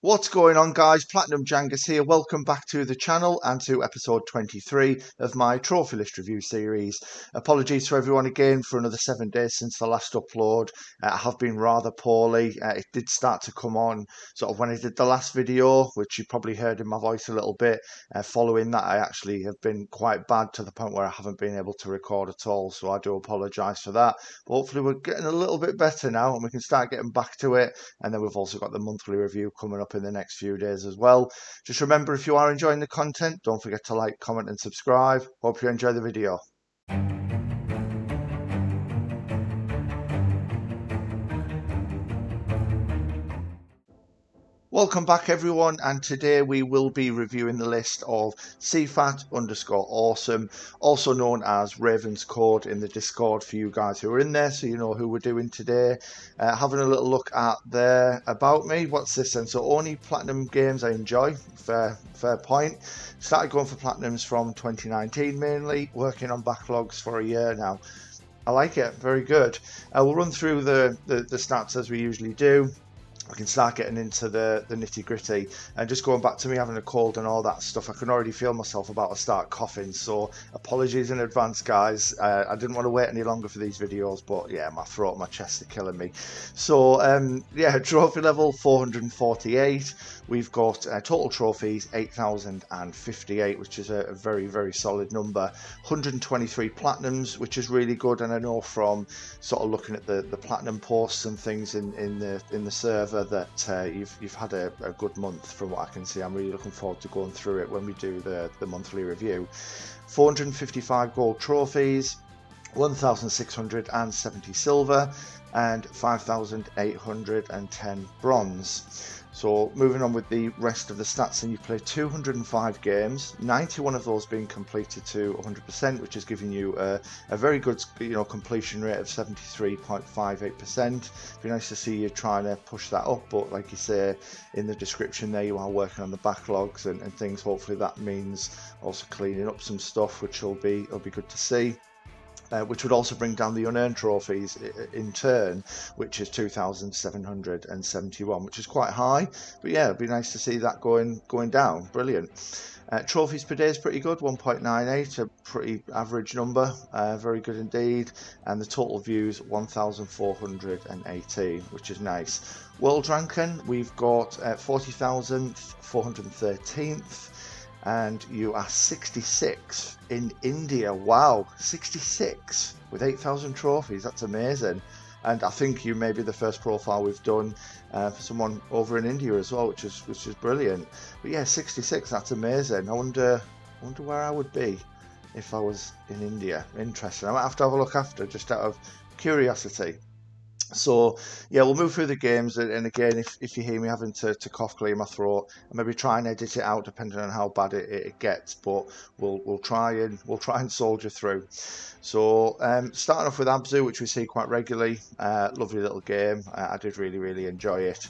What's going on, guys? Platinum Jangus here. Welcome back to the channel and to episode 23 of my trophy list review series. Apologies to everyone again for another 7 days since the last upload. I have been rather poorly. It did start to come on sort of when I did the last video, which you probably heard in my voice a little bit. Following that, I actually have been quite bad to the point where I haven't been able to record at all. So I do apologise for that. But hopefully we're getting a little bit better now and we can start getting back to it. And then we've also got the monthly review coming up in the next few days as well. Just remember, if you are enjoying the content, don't forget to like, comment and subscribe. Hope you enjoy the video. Welcome back, everyone, and today we will be reviewing the list of CFAT_awesome, also known as Raven's Code in the Discord for you guys who are in there, so you know who we're doing today. Having a little look at their about me. What's this then? So only platinum games I enjoy. Fair point. Started going for platinums from 2019 mainly, working on backlogs for a year now. I like it. Very good. We'll run through the stats as we usually do. We can start getting into the nitty gritty, and just going back to me having a cold and all that stuff, I can already feel myself about to start coughing, so apologies in advance, guys. I didn't want to wait any longer for these videos, but yeah, my throat and my chest are killing me. So yeah, trophy level 448. We've got total trophies 8,058, which is a very, very solid number. 123 platinums, which is really good, and I know from sort of looking at the platinum posts and things in the server that you've had a good month from what I can see. I'm really looking forward to going through it when we do the monthly review. 455 gold trophies, 1,670 silver, and 5,810 bronze. So moving on with the rest of the stats, and you play 205 games, 91 of those being completed to 100%, which is giving you a very good completion rate of 73.58%. Be nice to see you trying to push that up, but like you say in the description there, you are working on the backlogs and things. Hopefully that means also cleaning up some stuff, which will be good to see. Which would also bring down the unearned trophies in turn, which is 2,771, which is quite high. But yeah, it'd be nice to see that going down. Brilliant. Trophies per day is pretty good, 1.98, a pretty average number, very good indeed. And the total views 1,418, which is nice. World ranking, we've got 40,413th. And you are 66 in India. Wow, 66 with 8,000 trophies. That's amazing. And I think you may be the first profile we've done for someone over in India as well, which is brilliant. But yeah, 66. That's amazing. I wonder where I would be if I was in India. Interesting. I might have to have a look after, just out of curiosity. So yeah, we'll move through the games, and again, if you hear me having to cough, clear my throat, and maybe try and edit it out depending on how bad it gets, but we'll try and soldier through. So starting off with Abzu, which we see quite regularly, lovely little game. I did really enjoy it.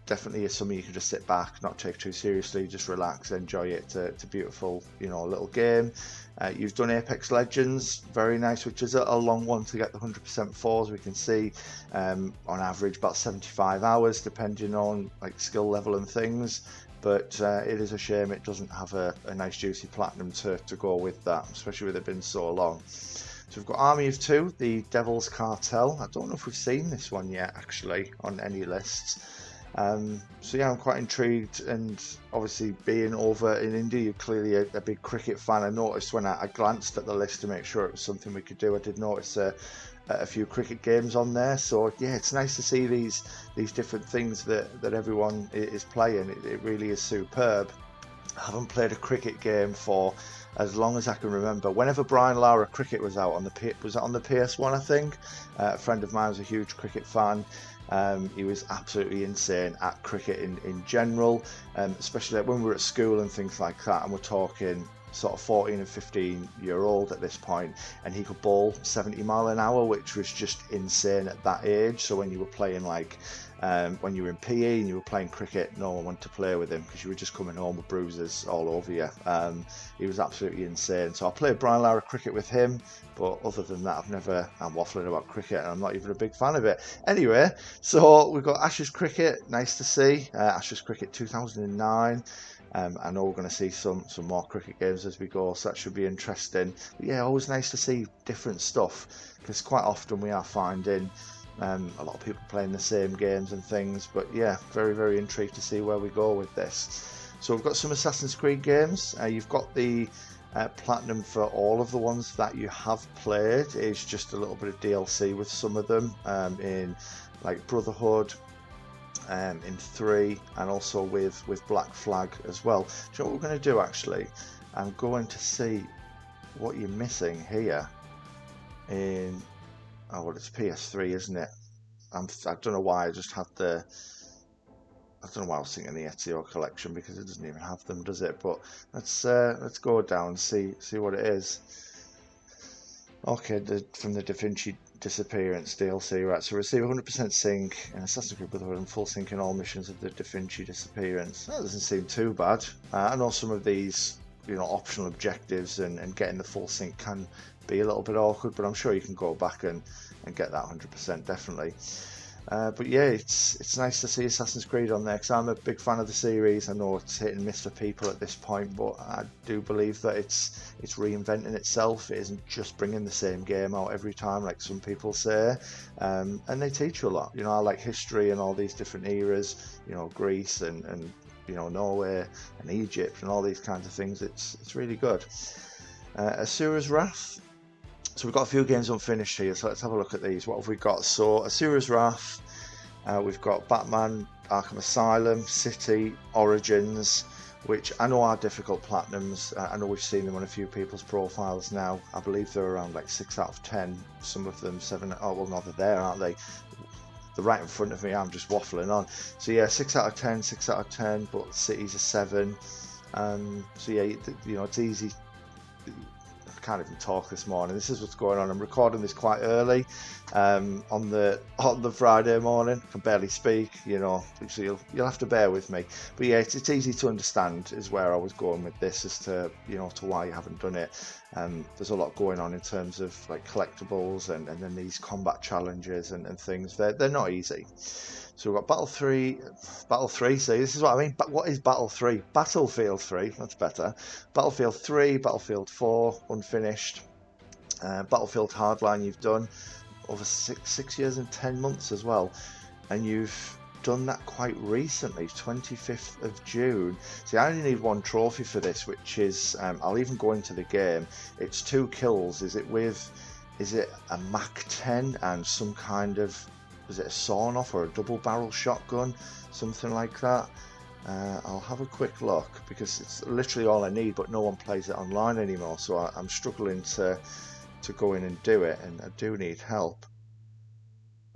Definitely is something you can just sit back, not take too seriously, just relax, enjoy it. It's a beautiful, little game. You've done Apex Legends, very nice, which is a long one to get the 100% for, as we can see. On average, about 75 hours, depending on like skill level and things. But it is a shame it doesn't have a nice juicy platinum to go with that, especially with it being so long. So we've got Army of Two, the Devil's Cartel. I don't know if we've seen this one yet, actually, on any lists. So yeah, I'm quite intrigued, and obviously being over in India, you're clearly a big cricket fan. I noticed when I glanced at the list to make sure it was something we could do, I did notice a few cricket games on there. So yeah, it's nice to see these different things that everyone is playing. It really is superb. I haven't played a cricket game for as long as I can remember. Whenever Brian Lara cricket was out on the PS1, I think. A friend of mine was a huge cricket fan. He was absolutely insane at cricket in general, especially when we were at school and things like that, and we're talking sort of 14 and 15-year-old at this point, and he could bowl 70 mile an hour, which was just insane at that age. So when you were playing like When you were in PE and you were playing cricket, no one wanted to play with him because you were just coming home with bruises all over you. He was absolutely insane. So I played Brian Lara cricket with him, but other than that, I'm waffling about cricket and I'm not even a big fan of it. Anyway, so we've got Ashes Cricket, nice to see. Ashes Cricket 2009. I know we're going to see some more cricket games as we go, so that should be interesting. But yeah, always nice to see different stuff, because quite often we are finding a lot of people playing the same games and things. But yeah, very, very intrigued to see where we go with this. So we've got some Assassin's Creed games. You've got the platinum for all of the ones that you have played. It's just a little bit of DLC with some of them, in like Brotherhood, in 3, and also with Black Flag as well. Do you know what we're going to do actually? I'm going to see what you're missing here in, oh well, it's PS3, isn't it? I don't know why I just had I don't know why I was thinking the Ezio collection, because it doesn't even have them, does it? But let's go down and see what it is. Okay, from the Da Vinci Disappearance DLC, right? So receive 100% sync in Assassin's Creed Brotherhood and full sync in all missions of the Da Vinci Disappearance. That doesn't seem too bad. I know some of these, optional objectives and getting the full sync can be a little bit awkward, but I'm sure you can go back and get that 100% definitely. But yeah, it's nice to see Assassin's Creed on there, because I'm a big fan of the series. I know it's hit and miss for people at this point, but I do believe that it's reinventing itself. It isn't just bringing the same game out every time like some people say, and they teach you a lot. I like history and all these different eras, Greece and Norway and Egypt and all these kinds of things. It's really good. Asura's Wrath. So we've got a few games unfinished here, so let's have a look at these. What have we got? So Asura's Wrath, we've got Batman, Arkham Asylum, City, Origins, which I know are difficult platinums. I know we've seen them on a few people's profiles now. I believe they're around like 6 out of 10, some of them 7. Oh well, no, they're there, aren't they? They're right in front of me, I'm just waffling on. So yeah, 6 out of 10, 6 out of 10, but City's a 7. So yeah, it's easy. I can't even talk this morning. This is what's going on. I'm recording this quite early on the Friday morning. I can barely speak, so you'll have to bear with me. But yeah, it's easy to understand is where I was going with this, as to to why you haven't done it. There's a lot going on in terms of like collectibles and then these combat challenges and things. They're not easy. So we've got Battle 3, see, this is what I mean. But what is Battle 3? Battlefield 3, that's better. Battlefield 3, Battlefield 4, unfinished. Battlefield Hardline you've done over 6 years and 10 months as well. And you've done that quite recently, 25th of June. See, I only need 1 trophy for this, which is, I'll even go into the game. It's 2 kills. Is it a MAC-10 and some kind of, is it a sawn-off or a double-barrel shotgun, something like that? I'll have a quick look, because it's literally all I need, but no one plays it online anymore, so I'm struggling to go in and do it, and I do need help.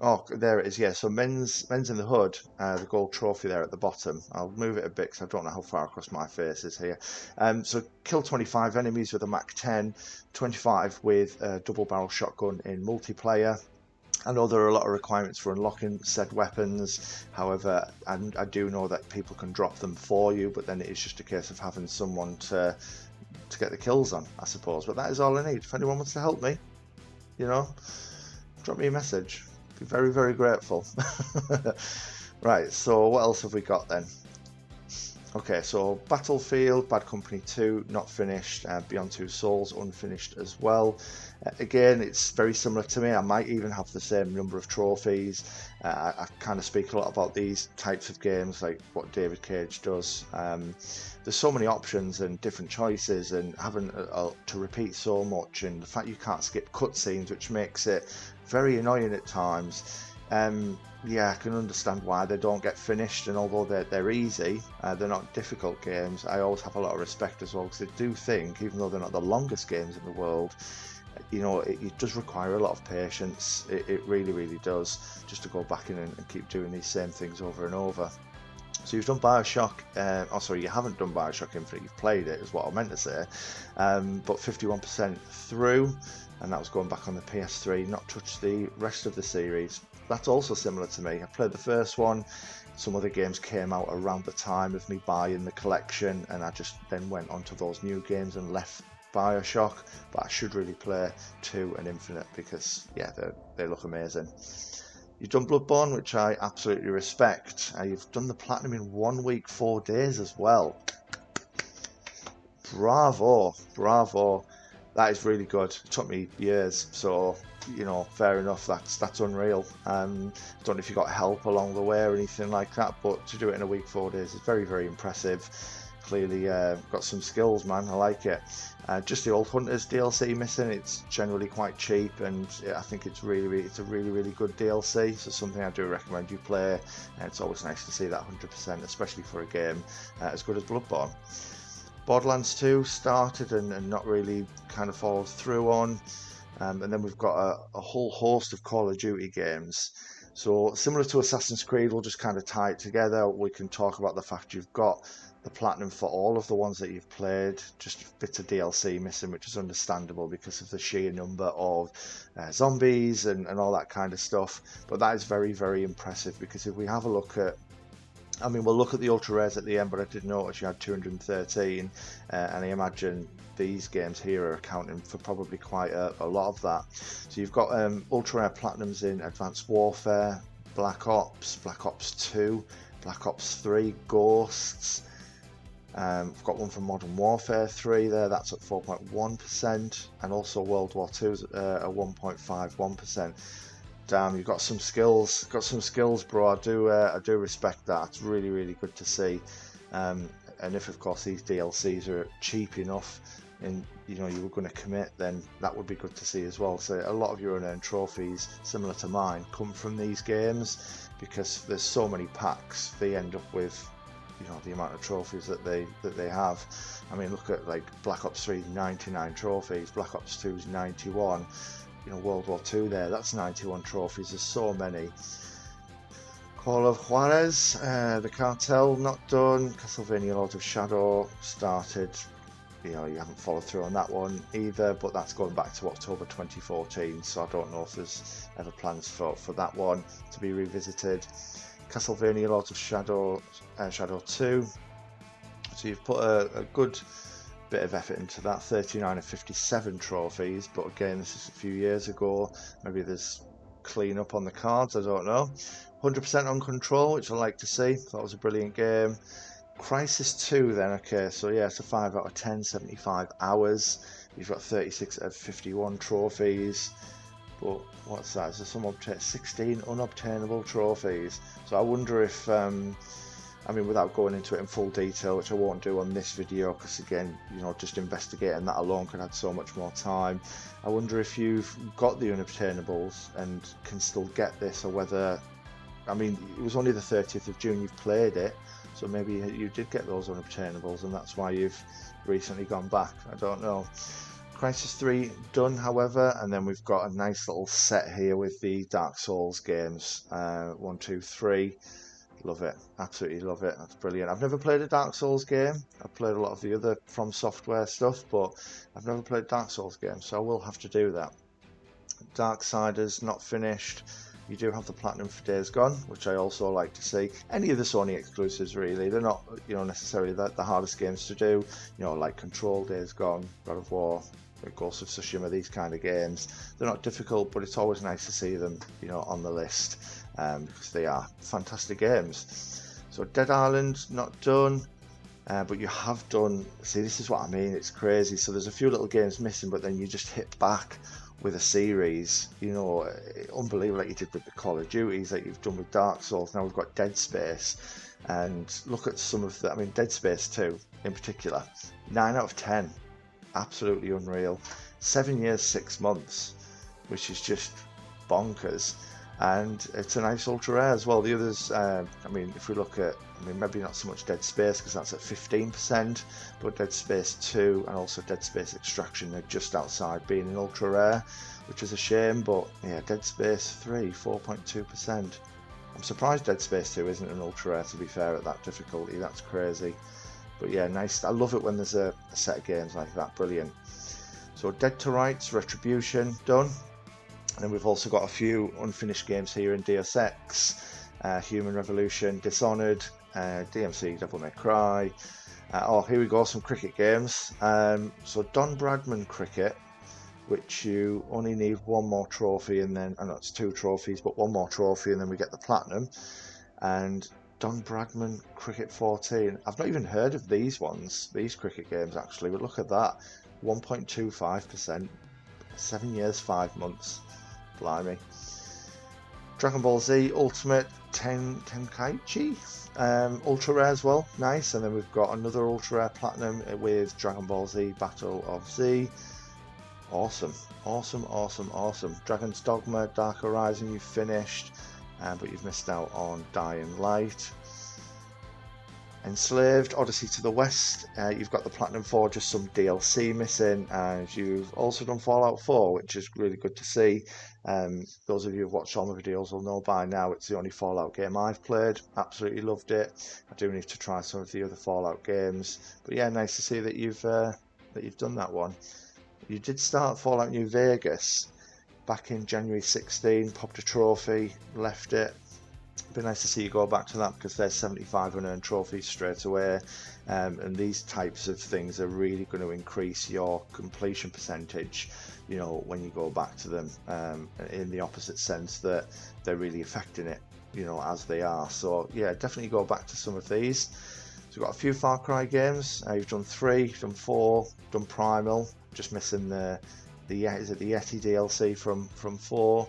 Oh, there it is, yeah, so men's in the hood, the gold trophy there at the bottom. I'll move it a bit because I don't know how far across my face is here. So kill 25 enemies with a MAC-10, 25 with a double-barrel shotgun in multiplayer. I know there are a lot of requirements for unlocking said weapons, however, I do know that people can drop them for you, but then it is just a case of having someone to get the kills on, I suppose. But that is all I need. If anyone wants to help me, drop me a message. I'd be very, very grateful. Right, so what else have we got then? Okay, so Battlefield, Bad Company 2, not finished, Beyond Two Souls, unfinished as well. Again, it's very similar to me. I might even have the same number of trophies. I kind of speak a lot about these types of games, like what David Cage does. There's so many options and different choices, and having to repeat so much, and the fact you can't skip cutscenes, which makes it very annoying at times. Yeah, I can understand why they don't get finished, and although they're easy, they're not difficult games. I always have a lot of respect as well, because I do think, even though they're not the longest games in the world, it does require a lot of patience. It really, really does, just to go back in and keep doing these same things over and over. So you've done Bioshock, you haven't done Bioshock Infinite, you've played it, is what I meant to say, but 51% through, and that was going back on the PS3, not touched the rest of the series. that's also similar to me. I played the first one. Some other games came out around the time of me buying the collection, and I just then went onto those new games and left Bioshock. But I should really play 2 and Infinite because, yeah, they look amazing. You've done Bloodborne, which I absolutely respect. You've done the Platinum in 1 week, 4 days as well. Bravo, bravo. That is really good. It took me years, so fair enough. That's unreal. Don't know if you got help along the way or anything like that, but to do it in a week, 4 days is very, very impressive. Clearly got some skills, man. I like it. Just the Old Hunters DLC missing. It's generally quite cheap, and I think it's a really, really good DLC. So something I do recommend you play. It's always nice to see that 100%, especially for a game as good as Bloodborne. Borderlands 2 started and not really kind of followed through on. And then we've got a whole host of Call of Duty games. So similar to Assassin's Creed, we'll just kind of tie it together. We can talk about the fact you've got the platinum for all of the ones that you've played, just bits of DLC missing, which is understandable because of the sheer number of zombies and all that kind of stuff. But that is very, very impressive, because if we have a look at, we'll look at the ultra rares at the end, but I did notice you had 213, and I imagine these games here are accounting for probably quite a lot of that. So you've got ultra rare platinums in Advanced Warfare, Black Ops, Black Ops 2, Black Ops 3, Ghosts. We've got one from Modern Warfare 3 there, that's at 4.1%, and also World War 2 at 1.51%. Damn, you've got some skills, bro. I do respect that. It's really, really good to see. And if, of course, these DLCs are cheap enough and you were going to commit, then that would be good to see as well. So a lot of your unearned trophies, similar to mine, come from these games, because there's so many packs. They end up with the amount of trophies that they have. Look at like Black Ops 3, 99 trophies, Black Ops 2's 91. World War 2 there, that's 91 trophies. There's so many. Call of Juarez, the Cartel, not done. Castlevania Lords of Shadow started. You haven't followed through on that one either, but that's going back to October 2014, so I don't know if there's ever plans for that one to be revisited. Castlevania Lords of Shadow, Shadow 2. So you've put a good bit of effort into that. 39 of 57 trophies, but again, this is a few years ago. Maybe there's clean up on the cards, I don't know. 100% on Control, which I like to see. That was a brilliant game. Crisis 2 then, okay, so yeah, it's a 5 out of 10, 75 hours. You've got 36 of 51 trophies, but what's that? Is there some 16 unobtainable trophies? So I wonder if without going into it in full detail, which I won't do on this video, because again, just investigating that alone could add so much more time. I wonder if you've got the unobtainables and can still get this, or whether, it was only the 30th of June you've played it, so maybe you did get those unobtainables and that's why you've recently gone back. I don't know. Crisis 3 done, however, and then we've got a nice little set here with the Dark Souls games. 1, 2, 3. Love it, absolutely love it. That's brilliant. I've never played a Dark Souls game. I've played a lot of the other From Software stuff, but I've never played Dark Souls games, so I will have to do that. Darksiders not finished. You do have the platinum for Days Gone, which I also like to see. Any of the Sony exclusives, really, they're not necessarily the hardest games to do. Like Control, Days Gone, God of War, Ghost of Tsushima, these kind of games. They're not difficult, but it's always nice to see them on the list, because they are fantastic games. So Dead Island not done, but you have done, see, this is what I mean, it's crazy. So there's a few little games missing, but then you just hit back with a series, unbelievable, like you did with the Call of Duties, that you've done with Dark Souls. Now we've got Dead Space, and look at some of the, Dead Space 2 in particular, 9 out of 10, absolutely unreal. 7 years, 6 months, which is just bonkers, and it's a nice ultra rare as well. The others, if we look at, maybe not so much Dead Space because that's at 15%, but Dead Space 2 and also Dead Space Extraction are just outside being an ultra rare, which is a shame. But yeah, Dead Space 3, 4.2%. I'm surprised Dead Space 2 isn't an ultra rare, to be fair, at that difficulty. That's crazy. But yeah, nice. I love it when there's a set of games like that. Brilliant. So Dead to Rights, Retribution, done. And then we've also got a few unfinished games here in Deus Ex, Human Revolution, Dishonored, DMC, Devil May Cry. Oh, here we go, some cricket games. So Don Bradman Cricket, which you only need one more trophy, and then, I know it's 2 trophies, but one more trophy, and then we get the platinum. And Don Bradman Cricket 14. I've not even heard of these ones, these cricket games actually, but look at that. 1.25%, 7 years, 5 months. Blimey. Dragon Ball Z Ultimate Tenkaichi. Ultra rare as well, nice. And then we've got another ultra rare platinum with Dragon Ball Z Battle of Z. Awesome, awesome, awesome, awesome. Dragon's Dogma, Dark Horizon, you've finished, but you've missed out on Dying Light. Enslaved, Odyssey to the West, you've got the Platinum 4, just some DLC missing, and you've also done Fallout 4, which is really good to see. Those of you who've watched all my videos will know by now it's the only Fallout game I've played. Absolutely loved it. I do need to try some of the other Fallout games, but yeah, nice to see that you've done that one. You did start Fallout New Vegas back in January 16, popped a trophy, left it. It'd be nice to see you go back to that, because there's 75 unearned trophies straight away, and these types of things are really going to increase your completion percentage, you know, when you go back to them, in the opposite sense that they're really affecting it, you know, as they are. So yeah, definitely go back to some of these. So we've got a few Far Cry games. You've done 3, you've done 4, done Primal, just missing the Yeti DLC from 4.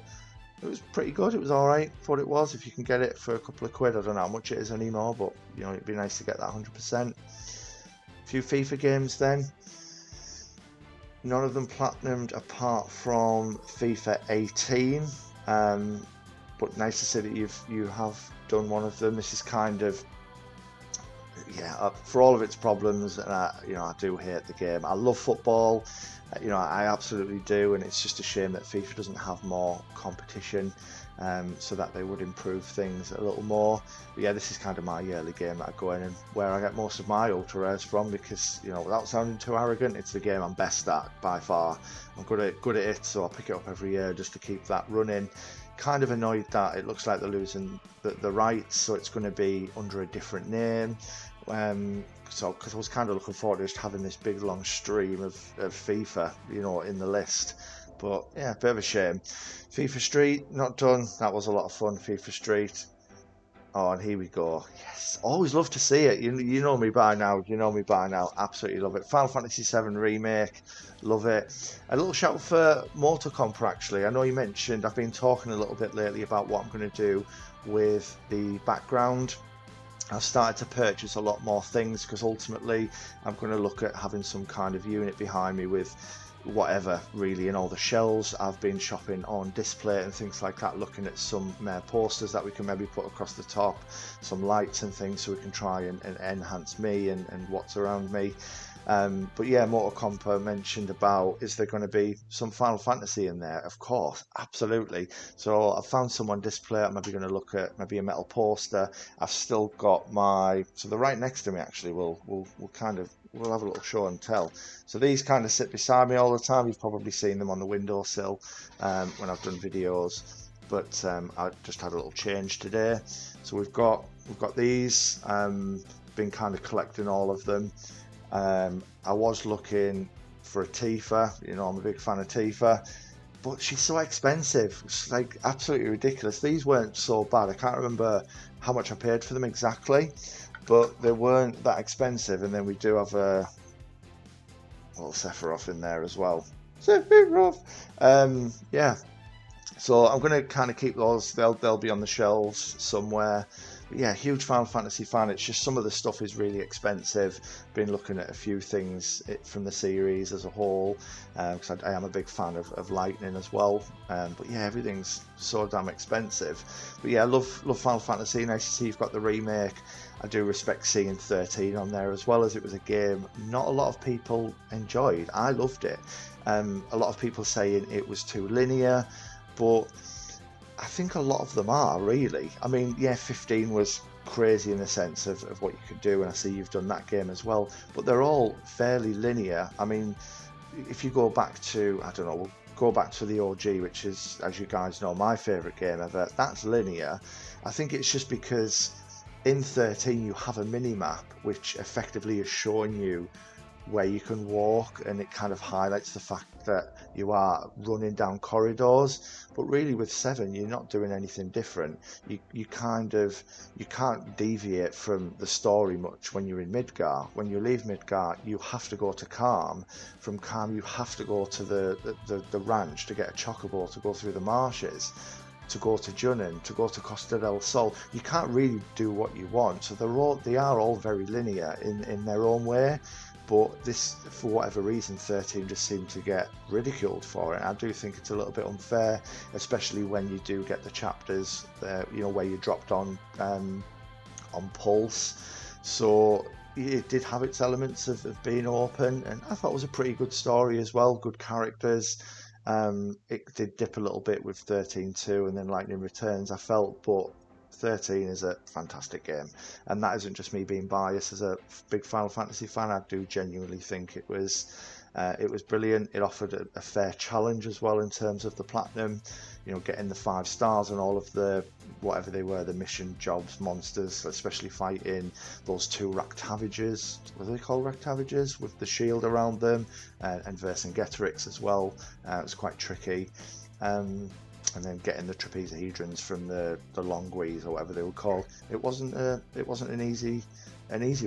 It was pretty good. It was all right for what it was. If you can get it for a couple of quid, I don't know how much it is anymore, but you know, it'd be nice to get that 100%. A few FIFA games then. None of them platinumed apart from FIFA 18. But nice to see that you have done one of them. This is kind of, yeah, for all of its problems, and you know, I do hate the game. I love football. You know, I absolutely do, and it's just a shame that FIFA doesn't have more competition, so that they would improve things a little more. But yeah, this is kind of my yearly game that I go in and where I get most of my ultra rares from, because, you know, without sounding too arrogant, it's the game I'm best at by far. I'm good at it, so I pick it up every year just to keep that running. Kind of annoyed that it looks like they're losing the rights, so it's going to be under a different name. So because I was kind of looking forward to just having this big long stream of FIFA, you know, in the list. But yeah, a bit of a shame. FIFA Street, not done. That was a lot of fun, FIFA Street. Oh, and here we go. Yes, always love to see it. You know me by now. You know me by now. Absolutely love it. Final Fantasy VII Remake. Love it. A little shout for Motor Compa, actually. I know you mentioned, I've been talking a little bit lately about what I'm going to do with the background. I've started to purchase a lot more things, because ultimately I'm going to look at having some kind of unit behind me with whatever really in all the shells. I've been shopping on display and things like that, looking at some posters that we can maybe put across the top, some lights and things, so we can try and enhance me and what's around me. But yeah, Motor Compa mentioned about, is there going to be some Final Fantasy in there? Of course, absolutely. So I found some on display. I'm maybe going to look at maybe a metal poster. I've still got so they're right next to me actually. We'll have a little show and tell. So these kind of sit beside me all the time. You've probably seen them on the windowsill when I've done videos. But I just had a little change today. So we've got these. Been kind of collecting all of them. I was looking for a Tifa, you know, I'm a big fan of Tifa, but she's so expensive. It's like absolutely ridiculous. These weren't so bad. I can't remember how much I paid for them exactly, but they weren't that expensive. And then we do have a little Sephiroth in there as well. Sephiroth! Yeah. So I'm going to kind of keep those. They'll be on the shelves somewhere. But yeah, huge Final Fantasy fan. It's just some of the stuff is really expensive. Been looking at a few things from the series as a whole, because I am a big fan of Lightning as well. But yeah, everything's so damn expensive. But yeah, I love Final Fantasy. Nice to see you've got the remake. I do respect seeing 13 on there, as well as it was a game not a lot of people enjoyed. I loved it. A lot of people saying it was too linear, but I think a lot of them are, really. I mean, yeah, 15 was crazy in the sense of what you could do, and I see you've done that game as well, but they're all fairly linear. I mean, if you go back to, I don't know, we'll go back to the OG, which is, as you guys know, my favourite game ever. That's linear. I think it's just because in 13 you have a mini map which effectively is showing you where you can walk, and it kind of highlights the fact that you are running down corridors. But really with 7 you're not doing anything different. You can't deviate from the story much when you're in Midgar. When you leave Midgar you have to go to Calm. From Calm you have to go to the ranch to get a chocobo to go through the marshes, to go to Junin, to go to Costa del Sol. You can't really do what you want, so they are all very linear in their own way. But this, for whatever reason, 13 just seemed to get ridiculed for it. I do think it's a little bit unfair, especially when you do get the chapters, where you dropped on Pulse. So it did have its elements of being open, and I thought it was a pretty good story as well, good characters. It did dip a little bit with 13 too, and then Lightning Returns, I felt, but 13 is a fantastic game, and that isn't just me being biased. As a big Final Fantasy fan, I do genuinely think it was brilliant. It offered a fair challenge as well in terms of the platinum, getting the 5 stars and all of the whatever they were, the mission jobs, monsters, especially fighting those 2 Raktaviges. What are they called, Raktaviges, with the shield around them, and Vercingetorix as well. It was quite tricky. And then getting the trapezohedrons from the Longwees or whatever they were called. It wasn't an easy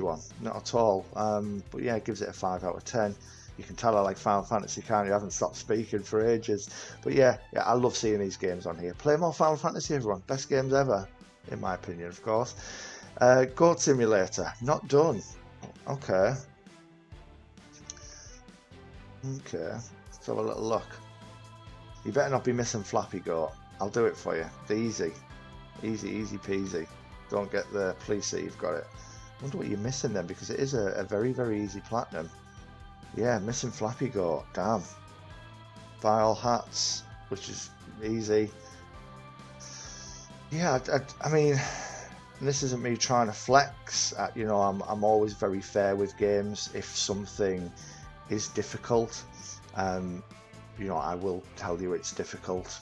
one, not at all. But yeah, it gives it a 5 out of 10. You can tell I like Final Fantasy, can't you? I haven't stopped speaking for ages. But yeah, I love seeing these games on here. Play more Final Fantasy, everyone. Best games ever, in my opinion, of course. Goat Simulator, not done. Okay. Let's have a little look. You better not be missing Flappy Goat. I'll do it for you. Easy peasy. Don't get the police that you've got it. I wonder what you're missing then, because it is a very, very easy platinum. Yeah, missing Flappy Goat. Damn. Buy all hats, which is easy. Yeah, I mean, this isn't me trying to flex. I'm always very fair with games. If something is difficult, I will tell you it's difficult.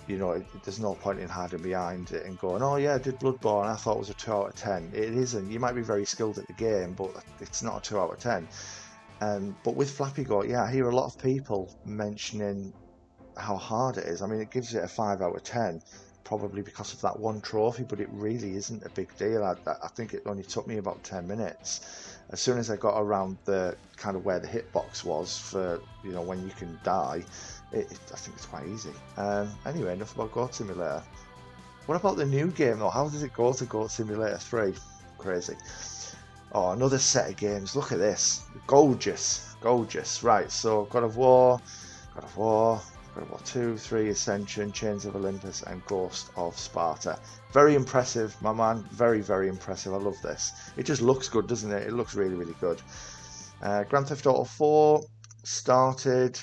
There's no point in hiding behind it and going, oh yeah, I did Bloodborne, I thought it was a 2 out of 10. It isn't. You might be very skilled at the game, but it's not a 2 out of 10. But with Flappy Goat, yeah, I hear a lot of people mentioning how hard it is. I mean, it gives it a 5 out of 10, probably because of that one trophy, but it really isn't a big deal. I think it only took me about 10 minutes. As soon as I got around the kind of where the hitbox was for, when you can die, I think it's quite easy. Anyway, enough about Goat Simulator. What about the new game though? How does it go to Goat Simulator 3? Crazy. Oh, another set of games. Look at this. Gorgeous. Right, so God of War 2, 3, Ascension, Chains of Olympus, and Ghost of Sparta. Very impressive, my man. Very, very impressive. I love this. It just looks good, doesn't it? It looks really, really good. Grand Theft Auto 4 started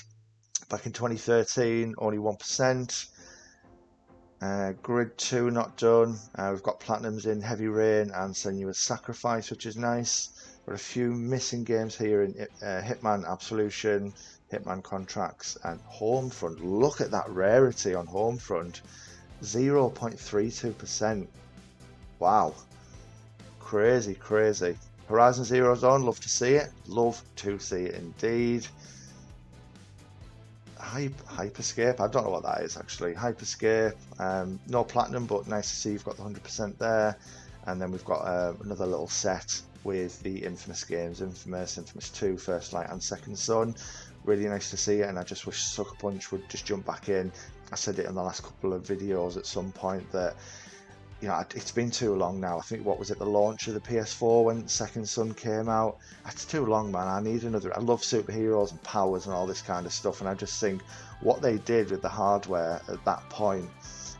back in 2013, only 1%. Grid 2 not done. We've got platinums in Heavy Rain and Senua's Sacrifice, which is nice. Got a few missing games here in Hitman Absolution, Hitman Contracts, and Homefront. Look at that rarity on Homefront. 0.32%. Wow. Crazy. Horizon Zero Dawn, love to see it. Love to see it indeed. Hyperscape, I don't know what that is actually. Hyperscape, no platinum, but nice to see you've got the 100% there. And then we've got another little set with the Infamous games, Infamous 2, First Light and Second Son. Really nice to see it, and I just wish Sucker Punch would just jump back in. I said it in the last couple of videos at some point that it's been too long now. I think, what was it, the launch of the PS4 when Second Son came out? That's too long, man. I need another. I love superheroes and powers and all this kind of stuff, and I just think what they did with the hardware at that point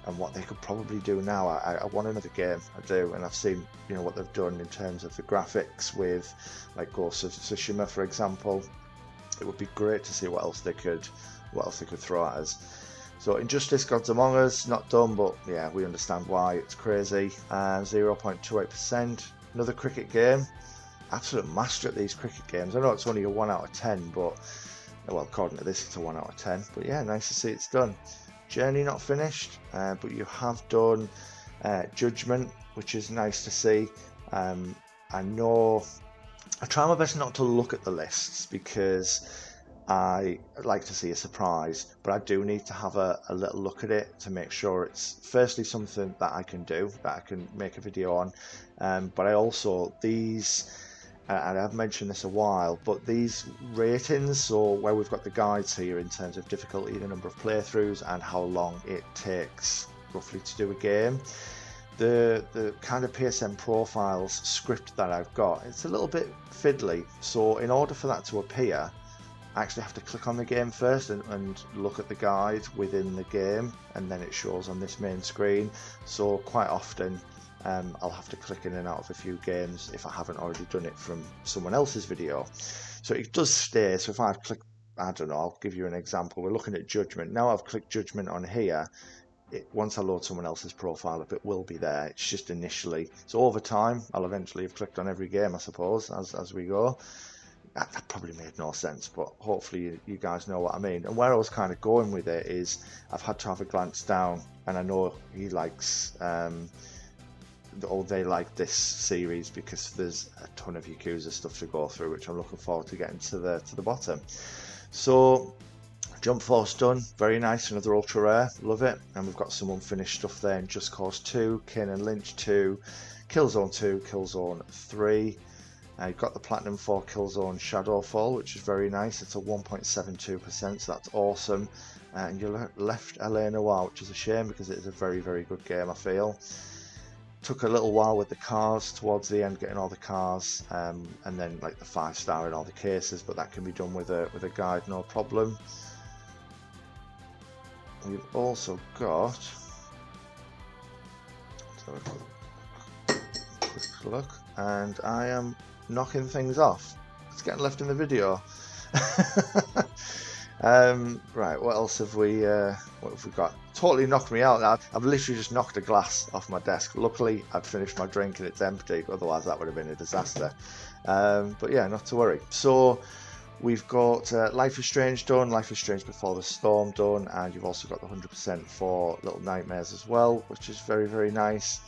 and what they could probably do now, I want another game. I do, and I've seen what they've done in terms of the graphics with like Ghost of Tsushima, for example. It would be great to see what else they could throw at us. So Injustice Gods Among Us, not done, but yeah, we understand why. It's crazy. 0.28%. Another cricket game. Absolute master at these cricket games. I know it's only a 1 out of 10, but Well, according to this, it's a 1 out of 10. But yeah, nice to see it's done. Journey not finished, but you have done Judgment, which is nice to see. I know I try my best not to look at the lists because I like to see a surprise, but I do need to have a little look at it to make sure it's firstly something that I can do, that I can make a video on, but I also, these, and I've mentioned this a while, but these ratings, so where we've got the guides here in terms of difficulty, the number of playthroughs, and how long it takes roughly to do a game, the kind of PSN profiles script that I've got, it's a little bit fiddly, so in order for that to appear, I actually have to click on the game first and look at the guide within the game, and then it shows on this main screen. So quite often I'll have to click in and out of a few games if I haven't already done it from someone else's video. So it does stay, so if I've clicked, I don't know, I'll give you an example. We're looking at Judgment. Now I've clicked Judgment on here. Once I load someone else's profile up, it will be there. It's just initially. So over time, I'll eventually have clicked on every game, I suppose, as we go. That probably made no sense, but hopefully you guys know what I mean. And where I was kind of going with it is I've had to have a glance down, and I know he likes, or they like this series because there's a ton of Yakuza stuff to go through, which I'm looking forward to getting to the bottom. So Jump Force done, very nice, another ultra rare, love it. And we've got some unfinished stuff there in Just Cause 2, Kane and Lynch 2, Killzone 2, Killzone 3. You've got the platinum for Killzone Shadowfall, which is very nice. It's a 1.72%, so that's awesome. And you left LA Noire, which is a shame because it is a very, very good game, I feel. Took a little while with the cars towards the end, getting all the cars, and then like the 5-star in all the cases, but that can be done with a guide, no problem. We've also got, so a quick look, and I am knocking things off. It's getting left in the video. Right, what else have we got? Totally knocked me out. I've literally just knocked a glass off my desk. Luckily I'd finished my drink and it's empty, otherwise that would have been a disaster. But yeah, not to worry. So we've got Life is Strange done, Life is Strange Before the Storm done, and you've also got the 100% for Little Nightmares as well, which is very, very nice.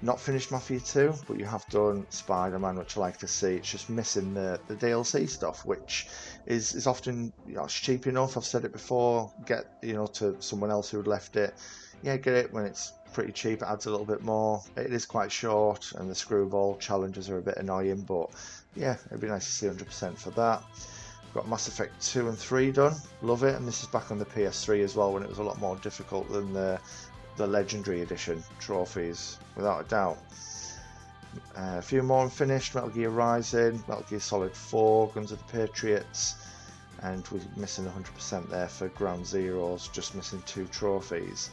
Not finished Mafia 2, but you have done Spider-Man, which I like to see. It's just missing the DLC stuff, which is often, you know, it's cheap enough. I've said it before. Get, you know, to someone else who had left it. Yeah, get it when it's pretty cheap. It adds a little bit more. It is quite short, and the screwball challenges are a bit annoying, but yeah, it'd be nice to see 100% for that. Got Mass Effect 2 and 3 done. Love it, and this is back on the PS3 as well, when it was a lot more difficult than the Legendary Edition trophies, without a doubt. A few more unfinished: Metal Gear Rising, Metal Gear Solid 4, Guns of the Patriots, and we're missing 100% there for Ground Zeroes, just missing 2 trophies.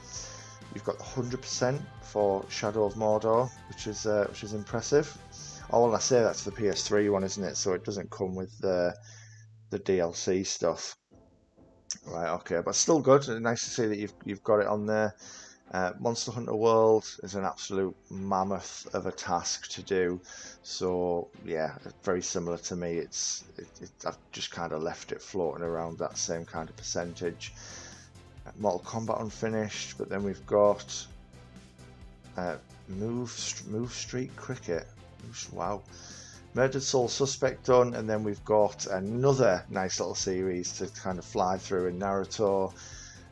You've got 100% for Shadow of Mordor, which is impressive. Oh, well, I say that's the PS3 one, isn't it? So it doesn't come with the DLC stuff. Right, okay, but still good. Nice to see that you've got it on there. Monster Hunter World is an absolute mammoth of a task to do, so yeah, very similar to me. I've just kind of left it floating around that same kind of percentage. Mortal Kombat unfinished, but then we've got Move Street Cricket. Wow. Murdered Soul Suspect done, and then we've got another nice little series to kind of fly through in Naruto.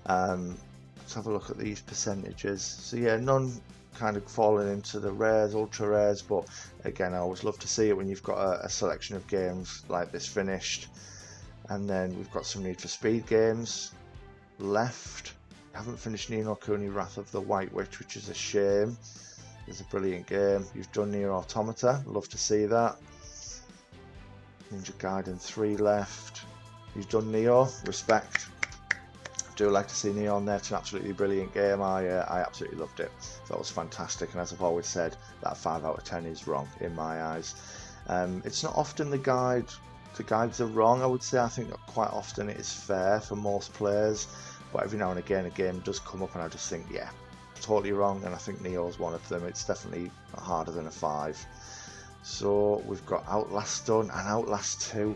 Let's have a look at these percentages. So yeah, none kind of falling into the rares, ultra rares, but again, I always love to see it when you've got a selection of games like this finished. And then we've got some Need for Speed games left. I haven't finished Ni no Kuni Wrath of the White Witch, which is a shame. It's a brilliant game. You've done Nier Automata, love to see that. Ninja Gaiden 3 left. You've done Neo, respect. Do like to see Neo on there. It's an absolutely brilliant game. I absolutely loved it. That was fantastic, and as I've always said, that 5 out of 10 is wrong in my eyes. It's not often the guides are wrong, I would say. I think that quite often it is fair for most players, but every now and again a game does come up and I just think, yeah, totally wrong, and I think Neo's one of them. It's definitely harder than a 5. So we've got Outlast done and Outlast 2.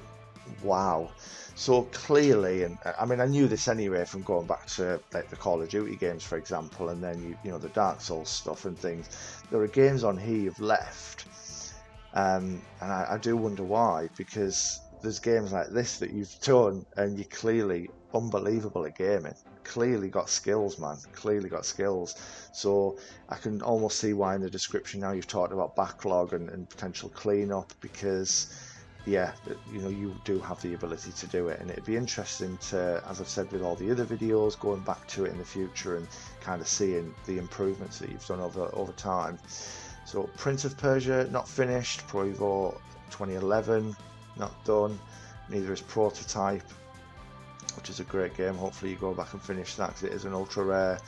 Wow. So clearly, and I mean, I knew this anyway from going back to like the Call of Duty games, for example, and then you know the Dark Souls stuff and things. There are games on here you've left, and I do wonder why, because there's games like this that you've done, and you're clearly unbelievable at gaming. Clearly got skills, man. Clearly got skills. So I can almost see why in the description now you've talked about backlog and potential cleanup, because yeah, you know, you do have the ability to do it, and it'd be interesting to, as I've said with all the other videos, going back to it in the future and kind of seeing the improvements that you've done over time. So Prince of Persia, not finished. Pro Evo 2011, not done. Neither is Prototype, which is a great game. Hopefully you go back and finish that, because it is an ultra rare.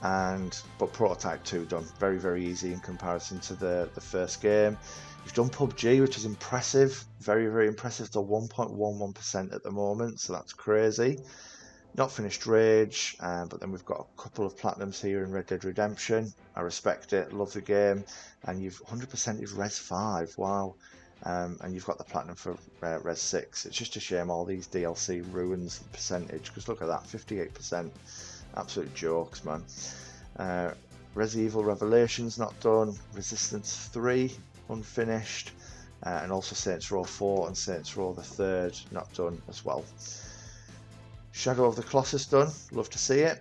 But Prototype 2 done. Very, very easy in comparison to the first game. You've done PUBG, which is impressive. Very, very impressive. It's 1.11% at the moment, so that's crazy. Not finished Rage, but then we've got a couple of platinums here in Red Dead Redemption. I respect it, love the game. And you've 100%ed Res 5, wow. And you've got the platinum for Res 6. It's just a shame all these DLC ruins the percentage, because look at that, 58%. Absolute jokes, man. Resident Evil Revelations not done. Resistance 3 unfinished. And also Saints Row 4 and Saints Row the 3rd not done as well. Shadow of the Colossus done, love to see it.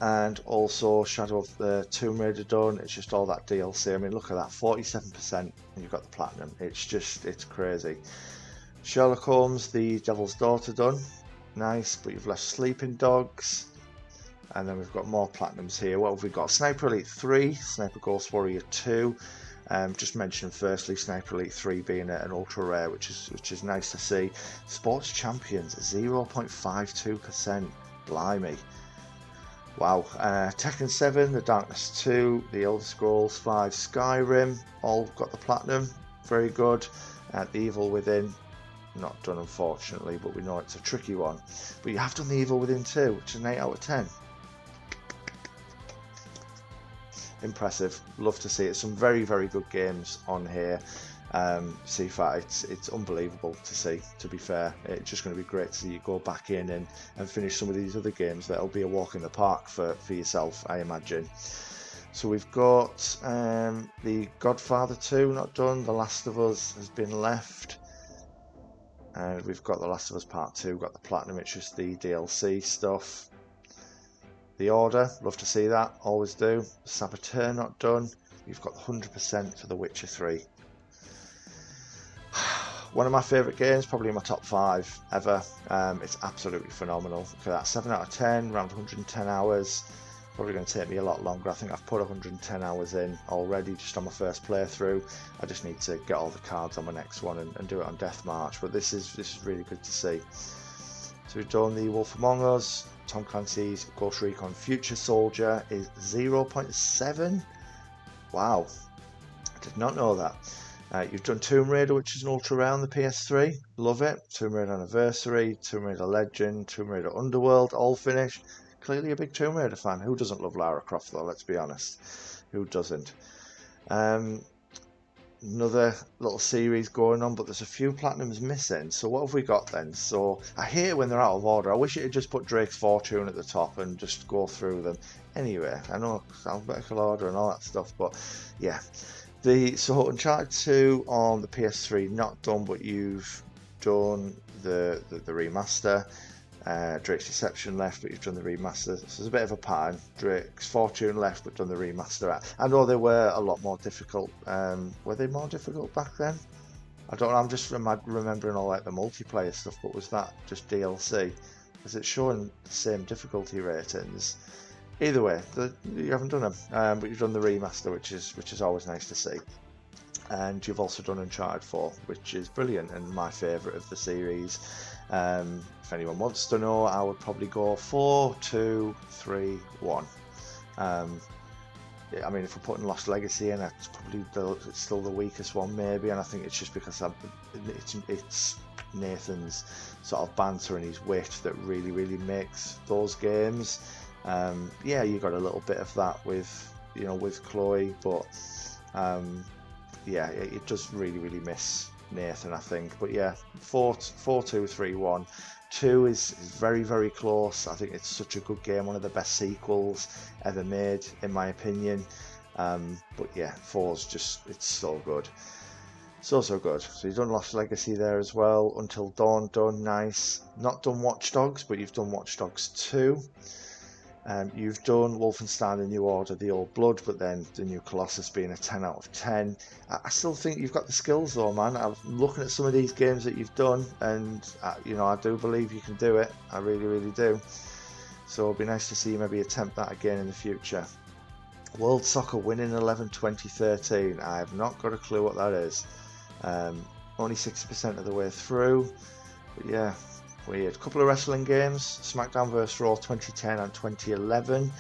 And also Shadow of the Tomb Raider done. It's just all that DLC. I mean, look at that, 47%, and you've got the platinum. It's crazy. Sherlock Holmes, The Devil's Daughter done. Nice, but you've left Sleeping Dogs. And then we've got more platinums here. What have we got? Sniper Elite 3, Sniper Ghost Warrior 2. Just mentioned firstly Sniper Elite 3 being an ultra rare, which is nice to see. Sports Champions 0.52%. Blimey. Wow. Tekken 7, The Darkness 2, The Elder Scrolls 5, Skyrim, all got the platinum. Very good. The Evil Within, not done unfortunately, but we know it's a tricky one. But you have done The Evil Within 2, which is an 8 out of 10. Impressive, love to see it. Some very, very good games on here. CFAT, it's unbelievable to see, to be fair. It's just going to be great to see you go back in and finish some of these other games. That'll be a walk in the park for yourself, I imagine. So we've got The Godfather 2 not done. The Last of Us has been left. And we've got The Last of Us Part 2, got the platinum. It's just the DLC stuff. The Order, love to see that, always do. Saboteur not done. You've got 100% for The Witcher 3. One of my favourite games, probably in my top 5 ever. It's absolutely phenomenal. Look at that, 7 out of 10, around 110 hours. Probably going to take me a lot longer. I think I've put 110 hours in already just on my first playthrough. I just need to get all the cards on my next one and do it on Death March. But this is really good to see. So we've done The Wolf Among Us. Tom Clancy's Ghost Recon Future Soldier is 0.7. Wow, I did not know that. You've done Tomb Raider, which is an ultra rare on the PS3. Love it. Tomb Raider Anniversary, Tomb Raider Legend, Tomb Raider Underworld, all finished. Clearly a big Tomb Raider fan. Who doesn't love Lara Croft though, let's be honest. Who doesn't? Another little series going on, but there's a few platinums missing. So what have we got then? So I hate it when they're out of order. I wish it had just put Drake's Fortune at the top and just go through them. Anyway, I know alphabetical order and all that stuff, but yeah. So Uncharted 2 on the PS3 not done, but you've done the remaster. Drake's Deception left, but you've done the remaster. So there's a bit of a pattern. Drake's Fortune left, but done the remaster. I know they were a lot more difficult. Were they more difficult back then? I don't know. I'm just remembering all like the multiplayer stuff, but was that just DLC? Is it showing the same difficulty ratings? Either way, you haven't done them, but you've done the remaster, which is always nice to see. And you've also done Uncharted 4, which is brilliant and my favourite of the series. If anyone wants to know, I would probably go 4, 2, 3, 1. I mean, if we're putting Lost Legacy in, it's probably still the weakest one, maybe. And I think it's just because it's Nathan's sort of banter and his wit that really, really makes those games. Yeah, you got a little bit of that with Chloe, but yeah, it does really, really miss Nathan, I think. But yeah, 4-2-3-1. 2 is very, very close. I think it's such a good game, one of the best sequels ever made, in my opinion. But yeah, 4's just, it's so good. So good. So you've done Lost Legacy there as well. Until Dawn done, nice. Not done Watch Dogs, but you've done Watch Dogs 2. You've done Wolfenstein The New Order, The Old Blood, but then The New Colossus being a 10 out of 10. I still think you've got the skills though, man. I'm looking at some of these games that you've done, and I do believe you can do it. I really, really do. So it'll be nice to see you maybe attempt that again in the future. World Soccer Winning 11 2013. I have not got a clue what that is. Only 60% of the way through. But yeah, weird. Couple of wrestling games. SmackDown vs Raw 2010 and 2011.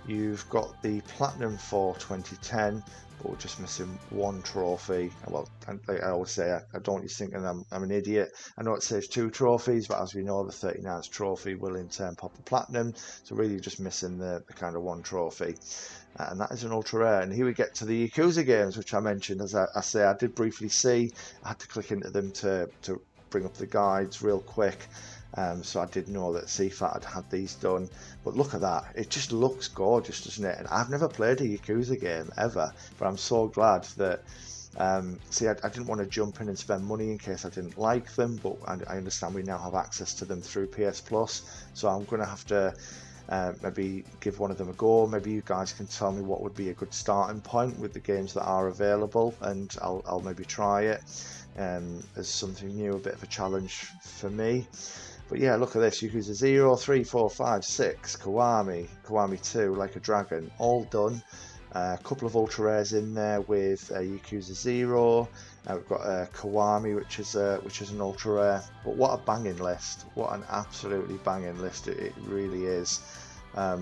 You've got the Platinum for 2010, but we're just missing one trophy. Well, like I always say, I don't want you thinking I'm an idiot. I know it says 2 trophies, but as we know, the 39th trophy will in turn pop a Platinum. So really just missing the kind of one trophy. And that is an ultra rare. And here we get to the Yakuza games, which I mentioned. As I say, I did briefly see. I had to click into them to bring up the guides real quick. So I did know that CFAT had these done. But look at that. It just looks gorgeous, doesn't it? And I've never played a Yakuza game ever. But I'm so glad that... I didn't want to jump in and spend money in case I didn't like them. But I understand we now have access to them through PS Plus. So I'm going to have to... maybe give one of them a go. Maybe you guys can tell me what would be a good starting point with the games that are available, and I'll maybe try it as something new, a bit of a challenge for me. But yeah, look at this. Yakuza 0, 3, 4, 5, 6, Kiwami 2, Like a Dragon, all done. A couple of ultra rares in there with Yakuza 0. We've got Kiwami, which is an ultra rare. But what a banging list! What an absolutely banging list it really is. I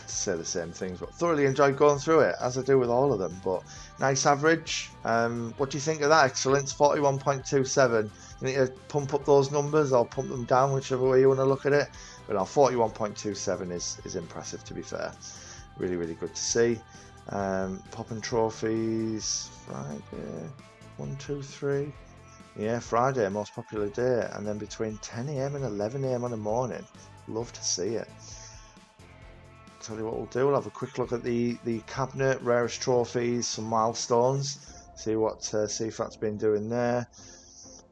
say the same things, but thoroughly enjoyed going through it, as I do with all of them. But nice average. What do you think of that? Excellence, 41.27. You need to pump up those numbers or pump them down, whichever way you want to look at it. But no, 41.27 is impressive, to be fair. Really, really good to see. Popping trophies. Friday, 1, 2, 3. Yeah, Friday, most popular day. And then between 10 AM and 11 AM on the morning. Love to see it. Tell you what we'll do. We'll have a quick look at the cabinet, rarest trophies, some milestones. See what CFAT's been doing there.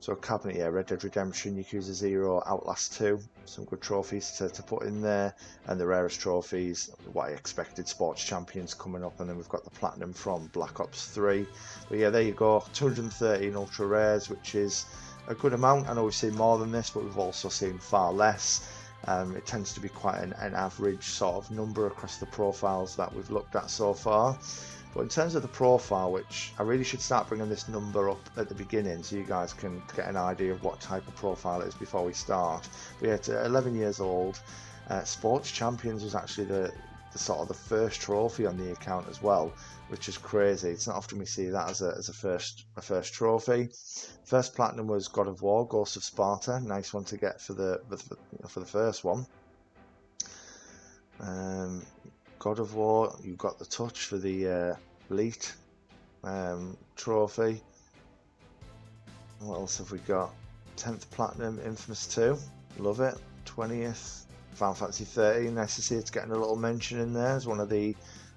So cabinet, yeah, Red Dead Redemption, Yakuza 0, Outlast 2, some good trophies to put in there, and the rarest trophies, what I expected, Sports Champions coming up, and then we've got the Platinum from Black Ops 3. But yeah, there you go, 213 ultra rares, which is a good amount. I know we've seen more than this, but we've also seen far less. It tends to be quite an average sort of number across the profiles that we've looked at so far. But in terms of the profile, which I really should start bringing this number up at the beginning so you guys can get an idea of what type of profile it is before we start. But yeah, it's 11 years old. Sports Champions was actually the sort of the first trophy on the account as well, which is crazy. It's not often we see that as a first trophy. First Platinum was God of War, Ghost of Sparta. Nice one to get for the first one. God of War, you got the touch for the Elite trophy. What else have we got? 10th Platinum, Infamous 2, love it. 20th, Final Fantasy 13, nice to see it's getting a little mention in there as one of the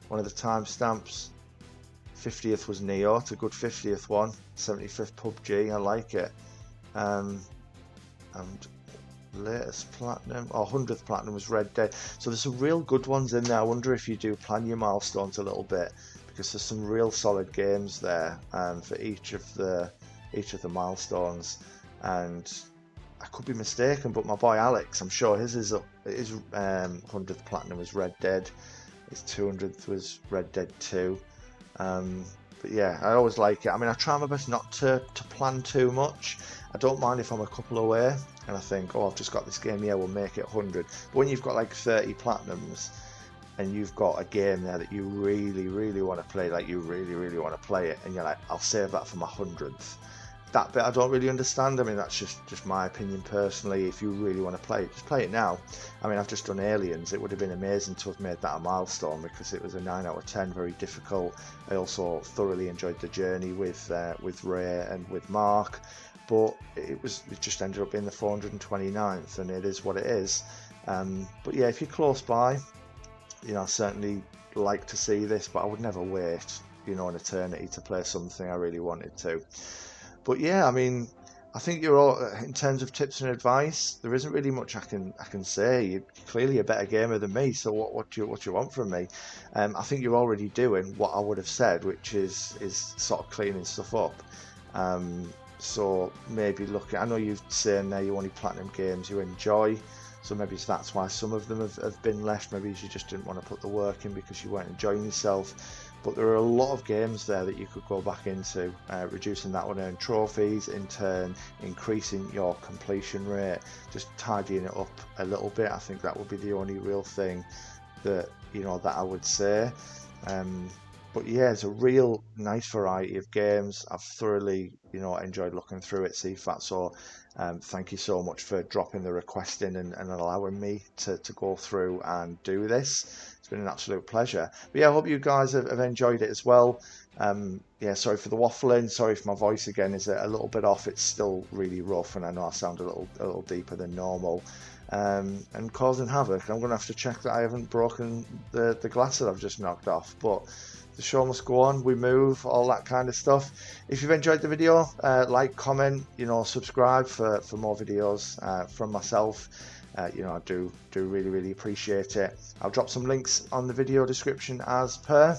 timestamps. 50th was Neo, it's a good 50th one. 75th PUBG, I like it. And latest platinum, or 100th platinum was Red Dead. So there's some real good ones in there. I wonder if you do plan your milestones a little bit, because there's some real solid games there for each of the milestones. And I could be mistaken, but my boy Alex, I'm sure his 100th platinum was Red Dead. His 200th was Red Dead 2. But yeah, I always like it. I mean, I try my best not to plan too much. I don't mind if I'm a couple away and I think, oh, I've just got this game, yeah, we'll make it 100. But when you've got like 30 platinums and you've got a game there that you really, really want to play, like you really, really want to play it, and you're like, I'll save that for my 100th. that bit I don't really understand. I mean, that's just my opinion personally. If you really want to play it, just play it now. I mean, I've just done Aliens. It would have been amazing to have made that a milestone because it was a 9 out of 10, very difficult. I also thoroughly enjoyed the journey with Ray and with Mark, but it just ended up being the 429th, and it is what it is. But yeah, if you're close by, I certainly like to see this, but I would never wait, an eternity to play something I really wanted to. But yeah, I mean, I think you're all, in terms of tips and advice, there isn't really much I can say. You're clearly a better gamer than me, so what do you want from me? I think you're already doing what I would have said, which is sort of cleaning stuff up. So maybe I know you're saying there you only platinum games you enjoy, so maybe that's why some of them have been left. Maybe you just didn't want to put the work in because you weren't enjoying yourself. But there are a lot of games there that you could go back into, reducing that unearned trophies, in turn increasing your completion rate, just tidying it up a little bit. I think that would be the only real thing that that I would say. But yeah, it's a real nice variety of games. I've thoroughly enjoyed looking through it, CFAT. So thank you so much for dropping the request in and allowing me to go through and do this. It's been an absolute pleasure. But yeah, I hope you guys have enjoyed it as well. Yeah, sorry for the waffling. Sorry if my voice again is a little bit off. It's still really rough, and I know I sound a little deeper than normal. And causing havoc. I'm going to have to check that I haven't broken the glass that I've just knocked off. But the show must go on. We move, all that kind of stuff. If you've enjoyed the video, like, comment, subscribe for more videos from myself. I do really appreciate it. I'll drop some links on the video description as per.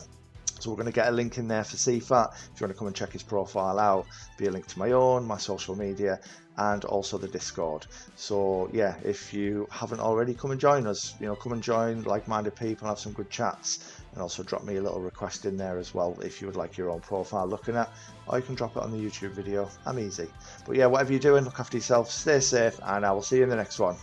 So we're going to get a link in there for CFAT if you want to come and check his profile out. Be a link to my own, my social media, and also the Discord. So yeah, if you haven't already, come and join us. Come and join like-minded people, have some good chats, and also drop me a little request in there as well if you would like your own profile looking at, or you can drop it on the YouTube video. I'm easy. But yeah, whatever you're doing, look after yourself, stay safe, and I will see you in the next one.